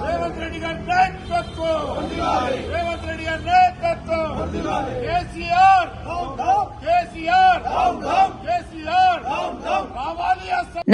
రేవంత్ రెడ్డి గారి నాయకత్వం రేవంత్ రెడ్డి గారి నాయకత్వం కేసీఆర్ కావాలి।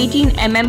18 mm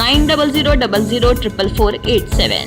9000004487।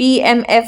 PMF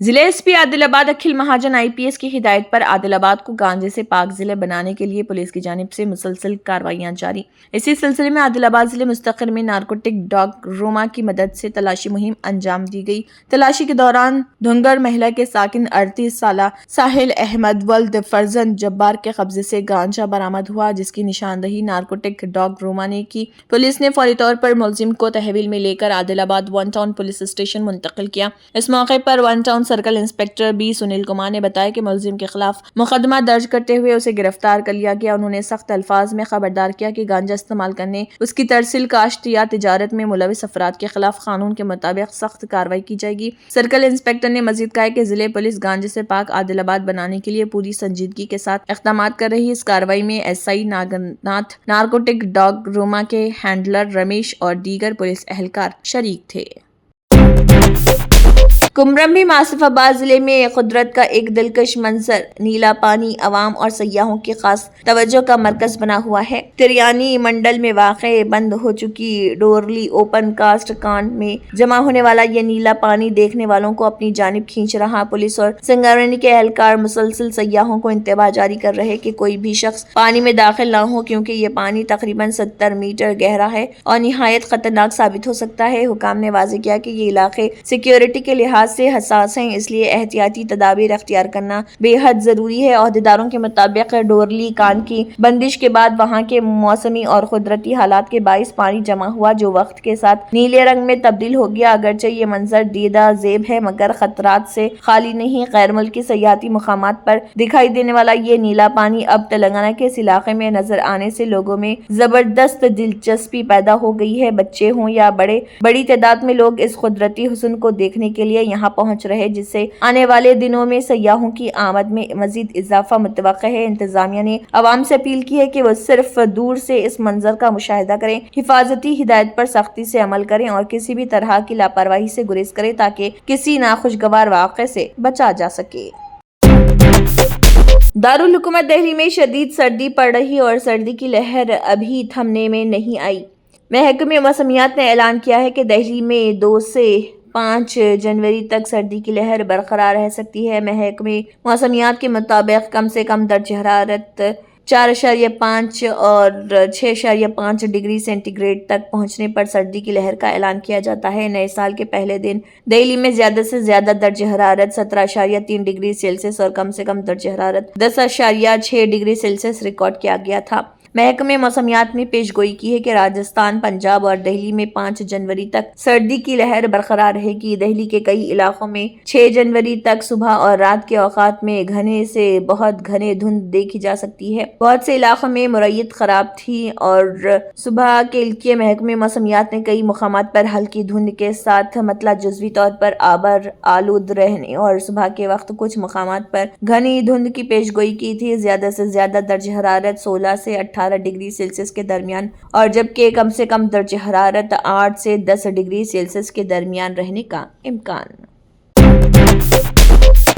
ضلع ایس پی عادل آباد اکھل مہاجن IPS کی ہدایت پر عادل آباد کو گانجے سے پاک ضلع بنانے کے لیے پولیس کی جانب سے مسلسل کارروائیاں جاری۔ اسی سلسلے میں عادل آباد ضلع مستقر میں نارکوٹک ڈاگ روما کی مدد سے تلاشی مہم انجام دی گئی۔ تلاشی کے دوران دھنگر محلہ کے ساکن 38 سالہ ساحل احمد ولد فرزند جبار کے قبضے سے گانجا برآمد ہوا، جس کی نشاندہی نارکوٹک ڈاگ روما نے کی۔ پولیس نے فوری طور پر ملزم کو تحویل میں لے کر عادل آباد ون ٹاؤن پولیس اسٹیشن منتقل کیا۔ اس موقع پر one town circle inspector B Sunil Kumar نے بتایا کہ ملزم کے خلاف مقدمہ درج کرتے ہوئے اسے گرفتار کر لیا گیا۔ انہوں نے سخت الفاظ میں خبردار کیا کہ گانجا استعمال کرنے، اس کی ترسیل، کاشت یا تجارت میں ملوث افراد کے خلاف قانون کے مطابق سخت کارروائی کی جائے گی۔ سرکل انسپکٹر نے مزید کہا کہ ضلع پولیس گانجے سے پاک عادل آباد بنانے کے لیے پوری سنجیدگی کے ساتھ اقدامات کر رہی ہے۔ اس کارروائی میں SI ناگناتھ، نارکوٹک ڈاگ روما کے ہینڈلر رمیش اور دیگر پولیس اہلکار شریک تھے۔ کمرمبھی ماسف آباد ضلع میں قدرت کا ایک دلکش منظر، نیلا پانی عوام اور سیاحوں کی خاص توجہ کا مرکز بنا ہوا ہے۔ تریانی منڈل میں واقع بند ہو چکی ڈورلی اوپن کاسٹ کانٹ میں جمع ہونے والا یہ نیلا پانی دیکھنے والوں کو اپنی جانب کھینچ رہا۔ پولیس اور سنگاریڈی کے اہلکار مسلسل سیاحوں کو انتباہ جاری کر رہے کہ کوئی بھی شخص پانی میں داخل نہ ہو، کیونکہ یہ پانی تقریباً 70 میٹر گہرا ہے اور نہایت خطرناک ثابت ہو سکتا ہے۔ حکام نے واضح کیا کہ یہ علاقے سیکیورٹی کے لحاظ سے حساس ہیں، اس لیے احتیاطی تدابیر اختیار کرنا بے حد ضروری ہے۔ عہدیداروں کے مطابق ڈورلی کانٹ کی بندش کے بعد وہاں کے موسمی اور قدرتی حالات کے باعث پانی جمع ہوا، جو وقت کے ساتھ نیلے رنگ میں تبدیل ہو گیا۔ اگرچہ یہ منظر دیدہ زیب ہے، مگر خطرات سے خالی نہیں۔ غیر ملکی سیاحتی مقامات پر دکھائی دینے والا یہ نیلا پانی اب تلنگانہ کے اس علاقے میں نظر آنے سے لوگوں میں زبردست دلچسپی پیدا ہو گئی ہے۔ بچے ہوں یا بڑے، بڑی تعداد میں لوگ اس قدرتی حسن کو دیکھنے کے لیے یہاں پہنچ رہے، جس سے آنے والے دنوں میں سیاحوں کی آمد میں مزید اضافہ متوقع ہے۔ انتظامیہ نے عوام سے اپیل کی ہے کہ وہ صرف دور سے اس منظر کا مشاہدہ کریں، حفاظتی ہدایت پر سختی سے عمل کریں اور کسی بھی طرح کی لاپرواہی سے گریز کریں تاکہ کسی ناخوشگوار واقعے سے بچا جا سکے۔ دارالحکومت دہلی میں شدید سردی پڑ رہی اور سردی کی لہر ابھی تھمنے میں نہیں آئی۔ محکمہ موسمیات نے اعلان کیا ہے کہ دہلی میں 2 سے 5 جنوری تک سردی کی لہر برقرار رہ سکتی ہے۔ محکمہ موسمیات کے مطابق کم سے کم درجہ حرارت 4.5 اور 6.5 ڈگری سینٹی گریڈ تک پہنچنے پر سردی کی لہر کا اعلان کیا جاتا ہے۔ نئے سال کے پہلے دن دہلی میں زیادہ سے زیادہ درجہ حرارت 17.3 ڈگری سیلسیس اور کم سے کم درجہ حرارت 10.6 ڈگری سیلسیس ریکارڈ کیا گیا تھا۔ محکمہ موسمیات نے پیش گوئی کی ہے کہ راجستھان، پنجاب اور دہلی میں 5 جنوری تک سردی کی لہر برقرار رہے گی۔ دہلی کے کئی علاقوں میں 6 جنوری تک صبح اور رات کے اوقات میں گھنے سے بہت گھنے دھند دیکھی جا سکتی ہے۔ بہت سے علاقوں میں مرویت خراب تھی اور صبح کے لیے محکمہ موسمیات نے کئی مقامات پر ہلکی دھند کے ساتھ مطلع جزوی طور پر آبر آلود رہنے اور صبح کے وقت کچھ مقامات پر گھنی دھند کی پیش گوئی کی تھی۔ زیادہ سے زیادہ درجہ حرارت 16 سے 18 ڈگری سیلسیس کے درمیان اور جبکہ کم سے کم درجہ حرارت 8 سے 10 ڈگری سیلسیس کے درمیان رہنے کا امکان۔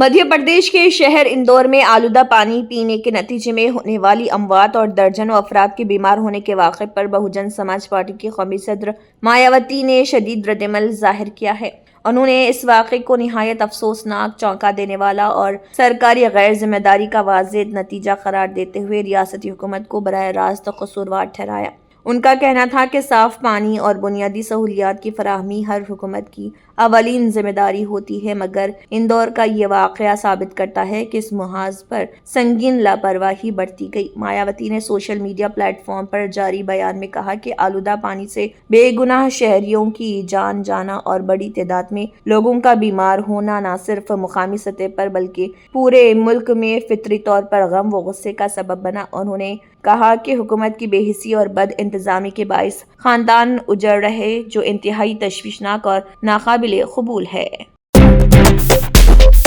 مدھیہ پردیش کے شہر اندور میں آلودہ پانی پینے کے نتیجے میں ہونے والی اموات اور درجنوں افراد کے بیمار ہونے کے واقعے پر بہوجن سماج پارٹی کی قومی صدر مایاوتی نے شدید ردعمل ظاہر کیا ہے۔ انہوں نے اس واقعے کو نہایت افسوسناک، چونکا دینے والا اور سرکاری غیر ذمہ داری کا واضح نتیجہ قرار دیتے ہوئے ریاستی حکومت کو براہ راست قصوروار ٹھہرایا۔ ان کا کہنا تھا کہ صاف پانی اور بنیادی سہولیات کی فراہمی ہر حکومت کی اولین ذمہ داری ہوتی ہے، مگر اندور کا یہ واقعہ ثابت کرتا ہے کہ اس محاذ پر سنگین لاپرواہی برتی گئی۔ مایاوتی نے سوشل میڈیا پلیٹ فارم پر جاری بیان میں کہا کہ آلودہ پانی سے بے گناہ شہریوں کی جان جانا اور بڑی تعداد میں لوگوں کا بیمار ہونا نہ صرف مقامی سطح پر بلکہ پورے ملک میں فطری طور پر غم و غصے کا سبب بنا۔ انہوں نے کہا کہ حکومت کی بے حسی اور بد انتظامی کے باعث خاندان اجڑ رہے، جو انتہائی تشویشناک اور ناقابل قبول ہے۔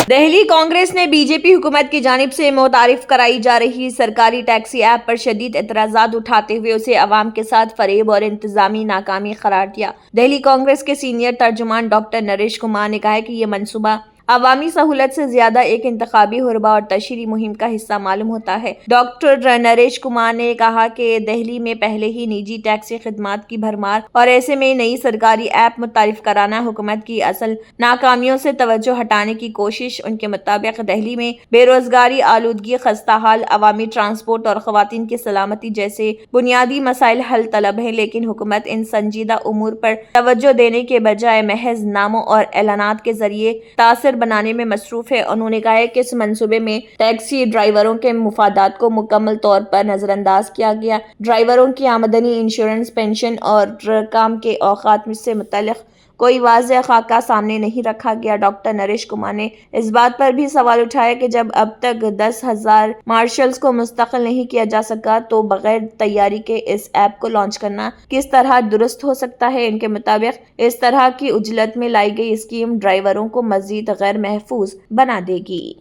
دہلی کانگریس نے BJP حکومت کی جانب سے متعارف کرائی جا رہی سرکاری ٹیکسی ایپ پر شدید اعتراضات اٹھاتے ہوئے اسے عوام کے ساتھ فریب اور انتظامی ناکامی قرار دیا۔ دہلی کانگریس کے سینئر ترجمان ڈاکٹر نریش کمار نے کہا کہ یہ منصوبہ عوامی سہولت سے زیادہ ایک انتخابی حربہ اور تشہیری مہم کا حصہ معلوم ہوتا ہے۔ ڈاکٹر نریش کمار نے کہا کہ دہلی میں پہلے ہی نجی ٹیکسی خدمات کی بھرمار اور ایسے میں نئی سرکاری ایپ متعارف کرانا حکومت کی اصل ناکامیوں سے توجہ ہٹانے کی کوشش۔ ان کے مطابق دہلی میں بے روزگاری، آلودگی، خستہ حال، عوامی ٹرانسپورٹ اور خواتین کی سلامتی جیسے بنیادی مسائل حل طلب ہیں، لیکن حکومت ان سنجیدہ امور پر توجہ دینے کے بجائے محض ناموں اور اعلانات کے ذریعے تاثر بنانے میں مصروف ہے۔ انہوں نے کہا کہ اس منصوبے میں ٹیکسی ڈرائیوروں کے مفادات کو مکمل طور پر نظر انداز کیا گیا۔ ڈرائیوروں کی آمدنی، انشورنس، پنشن اور کام کے اوقات سے متعلق کوئی واضح خاکہ سامنے نہیں رکھا گیا۔ ڈاکٹر نریش کمار نے اس بات پر بھی سوال اٹھایا کہ جب اب تک 10,000 مارشلز کو مستقل نہیں کیا جا سکا تو بغیر تیاری کے اس ایپ کو لانچ کرنا کس طرح درست ہو سکتا ہے۔ ان کے مطابق اس طرح کی عجلت میں لائی گئی اسکیم ڈرائیوروں کو مزید غیر محفوظ بنا دے گی۔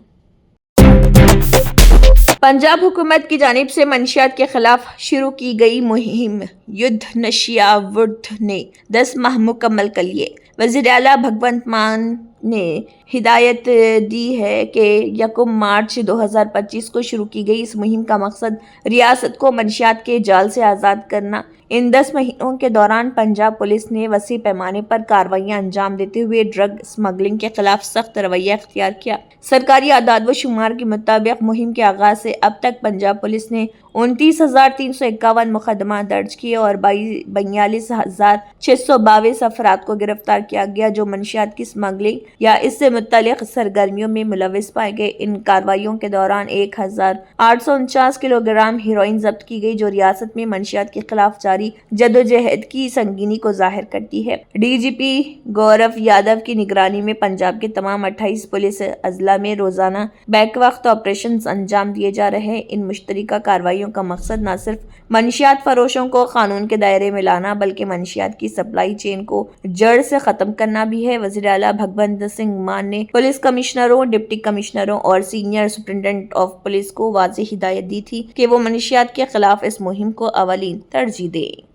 پنجاب حکومت کی جانب سے منشیات کے خلاف شروع کی گئی مہم یدھ نشیا ودھ نے 10 ماہ مکمل کر لیے۔ وزیر اعلیٰ بھگونت مان نے ہدایت دی ہے کہ 1 مارچ 2025 کو شروع کی گئی اس مہم کا مقصد ریاست کو منشیات کے جال سے آزاد کرنا۔ ان 10 مہینوں کے دوران پنجاب پولیس نے وسیع پیمانے پر کارروائیاں انجام دیتے ہوئے ڈرگ اسمگلنگ کے خلاف سخت رویہ اختیار کیا۔ سرکاری اعداد و شمار کے مطابق مہم کے آغاز سے اب تک پنجاب پولیس نے 29,351 مقدمات درج کیے اور 42,622 افراد کو گرفتار کیا گیا جو منشیات کی اسمگلنگ یا اس سے متعلق سرگرمیوں میں ملوث پائے گئے۔ ان کارروائیوں کے دوران 1,849 کلو گرام ہیروئن ضبط کی گئی جو ریاست میں منشیات کے خلاف جاری جدوجہد کی سنگینی کو ظاہر کرتی ہے۔ ڈی جی پی گورو یادو کی نگرانی میں پنجاب کے تمام 28 پولیس اضلاع میں روزانہ بیک وقت آپریشنز انجام دیے جا رہے ہیں۔ ان مشترکہ کارروائیوں کا مقصد نہ صرف منشیات فروشوں کو قانون کے دائرے میں لانا بلکہ منشیات کی سپلائی چین کو جڑ سے ختم کرنا بھی ہے۔ وزیر اعلیٰ بھگونت سنگھ مان نے پولیس کمشنروں، ڈپٹی کمشنروں اور سینئر سپرنٹینڈنٹ آف پولیس کو واضح ہدایت دی تھی کہ وہ منشیات کے خلاف اس مہم کو اولین ترجیح دیں۔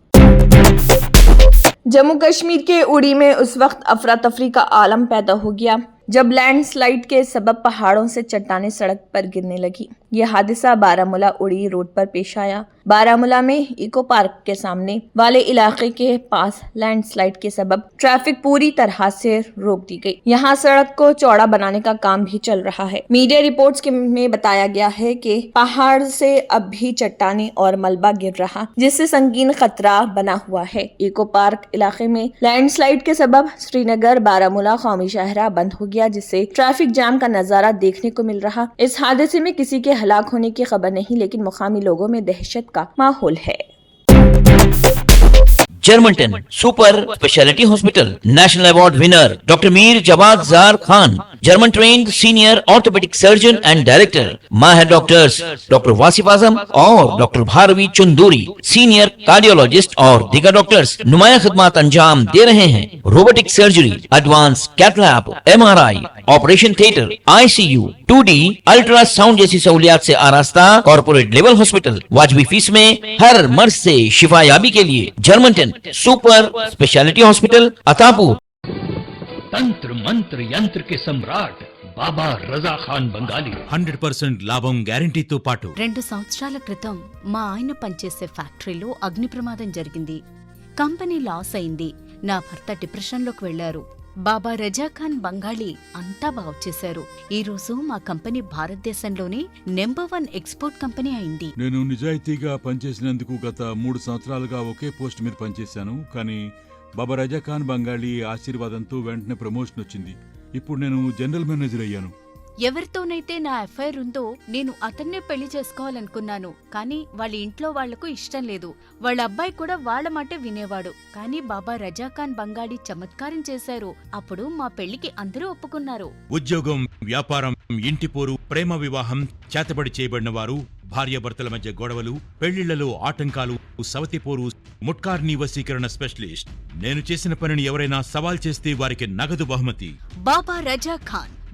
جموں کشمیر کے اڑی میں اس وقت افراتفری کا عالم پیدا ہو گیا جب لینڈ سلائیڈ کے سبب پہاڑوں سے چٹانیں سڑک پر گرنے لگی۔ یہ حادثہ بارہمولہ اڑی روڈ پر پیش آیا۔ بارہمولہ میں ایکو پارک کے سامنے والے علاقے کے پاس لینڈ سلائیڈ کے سبب ٹریفک پوری طرح سے روک دی گئی۔ یہاں سڑک کو چوڑا بنانے کا کام بھی چل رہا ہے۔ میڈیا رپورٹس میں بتایا گیا ہے کہ پہاڑ سے اب بھی چٹانیں اور ملبہ گر رہا جس سے سنگین خطرہ بنا ہوا ہے۔ ایکو پارک علاقے میں لینڈ سلائیڈ کے سبب سری نگر بارہمولہ قومی شاہراہ بند ہو گیا جس سے ٹریفک جام کا نظارہ دیکھنے کو مل رہا۔ اس حادثے میں کسی کے ہلاک ہونے کی خبر نہیں لیکن مقامی لوگوں میں دہشت کا ماحول ہے۔ جرمنٹن super speciality hospital national award winner doctor Mir Jawad Zar Khan, German trained senior orthopaedic surgeon and director, ماہر ڈاکٹرز ڈاکٹر واصف اعظم اور doctor Bharavi Chanduri, senior cardiologist اور دیگر ڈاکٹرز نمایاں خدمات انجام دے رہے ہیں۔ Robotic surgery, advance cath lab, MRI، operation theatre, ICU، 2D ultrasound جیسی سہولیات سے آراستہ کارپوریٹ لیول ہاسپٹل، واجبی فیس میں ہر مرض سے شفا یابی کے لیے جرمنٹن سپر اسپیشلٹی ہاسپٹل عطاپور۔ తంత్ర మంత్ర యంత్ర కి సమ్రాట్ బాబా రజా ఖాన్ బంగాలి 100% లాభం గ్యారంటీతో పాటు 2 సంవత్సరాల క్రితం మా ఆయన పనిచేసే ఫ్యాక్టరీలో అగ్ని ప్రమాదం జరిగింది. కంపెనీ లాస్ అయింది. నా భర్త డిప్రెషన్లోకి వెళ్లారు. బాబా రజాఖాన్ బంగాళీ అంతా బాగు చేశారు. ఈ రోజు మా కంపెనీ భారతదేశంలోనే నెంబర్ 1 ఎక్స్పోర్ట్ కంపెనీ అయింది. నేను నిజాయితీగా పనిచేసినందుకు గత 3 సంవత్సరాలుగా ఒకే పోస్ట్ మీద పనిచేశాను. కానీ బాబా రజాఖాన్ బంగాళీ ఆశీర్వాదంతో వెంటనే ప్రమోషన్ వచ్చింది. ఇప్పుడు నేను జనరల్ మేనేజర్ అయ్యాను. ఎవరితోనైతే నా ఎఫ్ఐఆర్ ఉందో నేను అతన్నే పెళ్లి చేసుకోవాలనుకున్నాను. కానీ వాళ్ళ ఇంట్లో వాళ్లకు ఇష్టం లేదు. వాళ్ళ అబ్బాయి కూడా వాళ్ళ మాటే వినేవాడు. కానీ బాబా రజాఖాన్ బంగాళీ చమత్కారం చేశారు. అప్పుడు మా పెళ్లికి అందరూ ఒప్పుకున్నారు. ఉద్యోగం, వ్యాపారం, ఇంటి పోరు, ప్రేమ వివాహం, చేతబడి చేయబడిన వారు, భార్యాభర్తల మధ్య గొడవలు, పెళ్లిళ్లలో ఆటంకాలు, సవతిపోరు, ముట్కార్నీ వశీకరణ స్పెషలిస్ట్. నేను చేసిన పనిని ఎవరైనా సవాల్ చేస్తే వారికి నగదు బహుమతి. బాబా రజాఖాన్,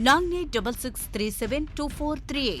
9866372438।